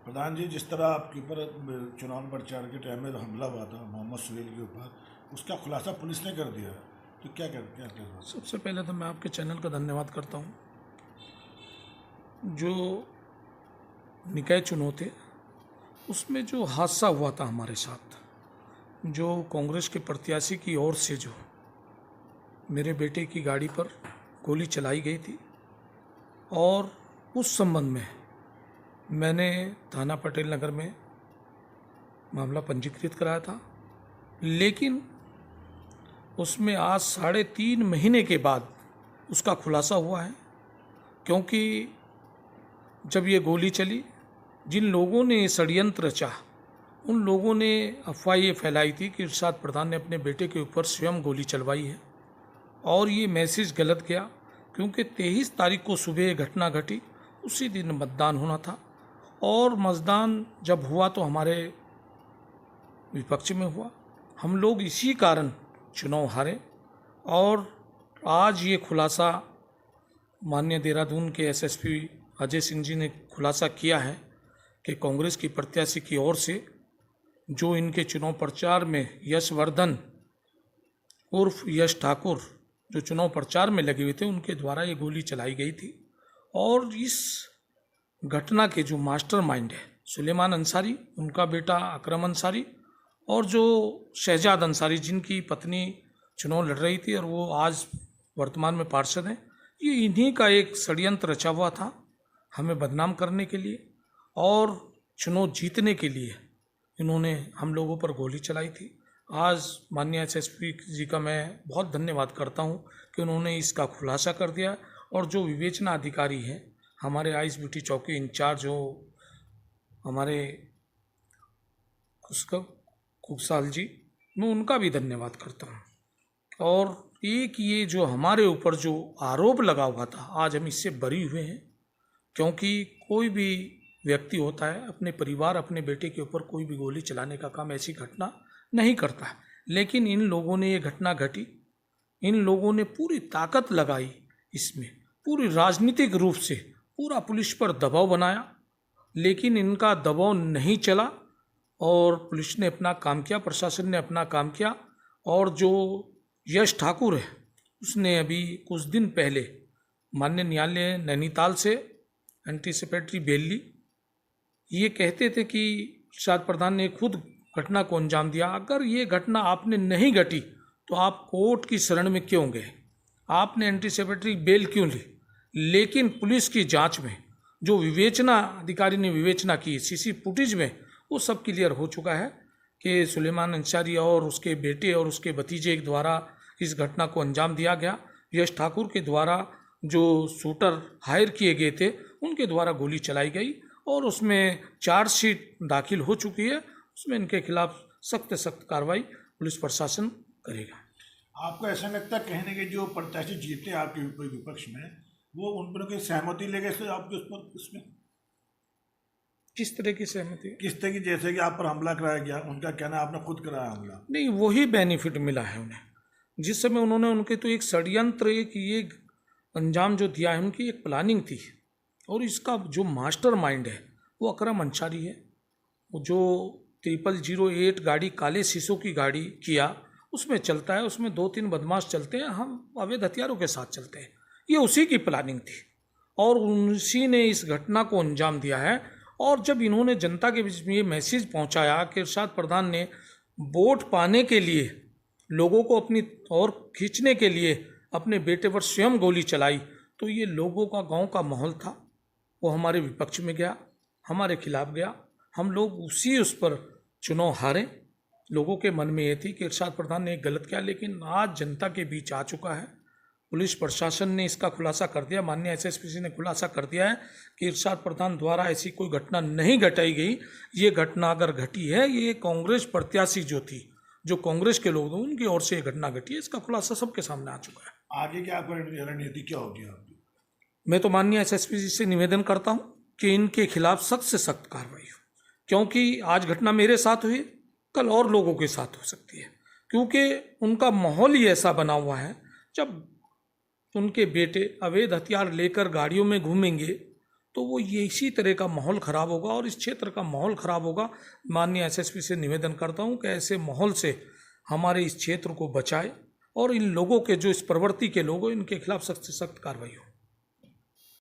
प्रधान जी, जिस तरह आपके ऊपर चुनाव प्रचार के टाइम में हमला हुआ था मोहम्मद सुहेल के ऊपर, उसका खुलासा पुलिस ने कर दिया है, तो क्या कर सबसे पहले तो मैं आपके चैनल का धन्यवाद करता हूँ। जो निकाय चुनाव थे उसमें जो हादसा हुआ था हमारे साथ, जो कांग्रेस के प्रत्याशी की ओर से जो मेरे बेटे की गाड़ी पर गोली चलाई गई थी, और उस संबंध में मैंने थाना पटेल नगर में मामला पंजीकृत कराया था। लेकिन उसमें आज 3.5 महीने के बाद उसका खुलासा हुआ है, क्योंकि जब ये गोली चली, जिन लोगों ने ये षड्यंत्र रचा, उन लोगों ने अफवाह ये फैलाई थी कि इरशाद प्रधान ने अपने बेटे के ऊपर स्वयं गोली चलवाई है, और ये मैसेज गलत गया, क्योंकि 23 तारीख को सुबह घटना घटी। उसी दिन मतदान होना था, और मतदान जब हुआ तो हमारे विपक्ष में हुआ। हम लोग इसी कारण चुनाव हारे, और आज ये खुलासा माननीय देहरादून के एसएसपी अजय सिंह जी ने खुलासा किया है कि कांग्रेस की प्रत्याशी की ओर से जो इनके चुनाव प्रचार में यशवर्धन उर्फ यश ठाकुर जो चुनाव प्रचार में लगे हुए थे, उनके द्वारा ये गोली चलाई गई थी। और इस घटना के जो मास्टरमाइंड है सुलेमान अंसारी, उनका बेटा अकरम अंसारी, और जो शहजाद अंसारी जिनकी पत्नी चुनाव लड़ रही थी और वो आज वर्तमान में पार्षद हैं, ये इन्हीं का एक षड्यंत्र रचा हुआ था हमें बदनाम करने के लिए, और चुनाव जीतने के लिए इन्होंने हम लोगों पर गोली चलाई थी। आज माननीय एसएसपी जी का मैं बहुत धन्यवाद करता हूं कि उन्होंने इसका खुलासा कर दिया, और जो विवेचना अधिकारी हैं हमारे आईएसबीटी चौकी इंचार्ज जो हमारे उसका कुकसाल जी, मैं उनका भी धन्यवाद करता हूं। और एक ये जो हमारे ऊपर जो आरोप लगा हुआ था, आज हम इससे बरी हुए हैं, क्योंकि कोई भी व्यक्ति होता है अपने परिवार अपने बेटे के ऊपर कोई भी गोली चलाने का काम, ऐसी घटना नहीं करता है। लेकिन इन लोगों ने ये घटना घटी, इन लोगों ने पूरी ताकत लगाई, इसमें पूरी राजनीतिक रूप से पूरा पुलिस पर दबाव बनाया, लेकिन इनका दबाव नहीं चला, और पुलिस ने अपना काम किया, प्रशासन ने अपना काम किया। और जो यश ठाकुर है उसने अभी कुछ दिन पहले माननीय न्यायालय नैनीताल से एंटीसिपेटरी बेल ली। ये कहते थे कि इरशाद प्रधान ने खुद घटना को अंजाम दिया। अगर ये घटना आपने नहीं घटी तो आप कोर्ट की शरण में क्यों गए, आपने एंटीसिपेटरी बेल क्यों ली? लेकिन पुलिस की जांच में जो विवेचना अधिकारी ने विवेचना की, सीसी फुटेज में वो सब क्लियर हो चुका है कि सुलेमान अंसारी और उसके बेटे और उसके भतीजे के द्वारा इस घटना को अंजाम दिया गया। यश ठाकुर के द्वारा जो शूटर हायर किए गए थे उनके द्वारा गोली चलाई गई, और उसमें चार्जशीट दाखिल हो चुकी है। उसमें इनके खिलाफ सख्त कार्रवाई पुलिस प्रशासन करेगा। आपको ऐसा लगता है कहने के जो प्रत्याशी जीते आपके विपक्ष में, वो उन पर की सहमति ले गए आपके उस पर, इसमें किस तरह की सहमति? किस तरह की? जैसे कि आप पर हमला कराया गया, उनका कहना आपने खुद कराया हमला। नहीं, वही बेनिफिट मिला है उन्हें। जिस समय उन्होंने उनके तो एक षड्यंत्र ये अंजाम जो दिया है, उनकी एक प्लानिंग थी, और इसका जो मास्टरमाइंड है वो अकरम अंसारी है। वो जो 0008 गाड़ी काले शीशों की गाड़ी किया उसमें चलता है, उसमें 2-3 बदमाश चलते हैं, हम अवैध हथियारों के साथ चलते हैं, ये उसी की प्लानिंग थी, और उसी ने इस घटना को अंजाम दिया है। और जब इन्होंने जनता के बीच में ये मैसेज पहुंचाया कि इरशाद प्रधान ने वोट पाने के लिए लोगों को अपनी ओर खींचने के लिए अपने बेटे पर स्वयं गोली चलाई, तो ये लोगों का गांव का माहौल था, वो हमारे विपक्ष में गया, हमारे खिलाफ गया। हम लोग उस पर चुनाव हारे। लोगों के मन में ये थी कि इरशाद प्रधान ने गलत किया, लेकिन आज जनता के बीच आ चुका है। पुलिस प्रशासन ने इसका खुलासा कर दिया, माननीय एसएसपी ने खुलासा कर दिया है कि इरशाद प्रधान द्वारा ऐसी कोई घटना नहीं घटाई गई। ये घटना अगर घटी है, ये कांग्रेस प्रत्याशी जो थी, जो कांग्रेस के लोग थे, उनकी ओर से ये घटना घटी है। इसका खुलासा सबके सामने आ चुका है। आगे क्या रणनीति क्या होगी आपकी? मैं तो माननीय एसएसपी जी से निवेदन करता हूँ कि इनके खिलाफ सख्त से सख्त कार्रवाई हो, क्योंकि आज घटना मेरे साथ हुई, कल और लोगों के साथ हो सकती है, क्योंकि उनका माहौल ही ऐसा बना हुआ है। जब उनके बेटे अवैध हथियार लेकर गाड़ियों में घूमेंगे तो वो ये इसी तरह का माहौल ख़राब होगा और इस क्षेत्र का माहौल ख़राब होगा। माननीय एसएसपी से निवेदन करता हूँ कि ऐसे माहौल से हमारे इस क्षेत्र को बचाए और इन लोगों के जो इस प्रवृत्ति के लोग हैं इनके खिलाफ सख्त से सख्त कार्रवाई हो।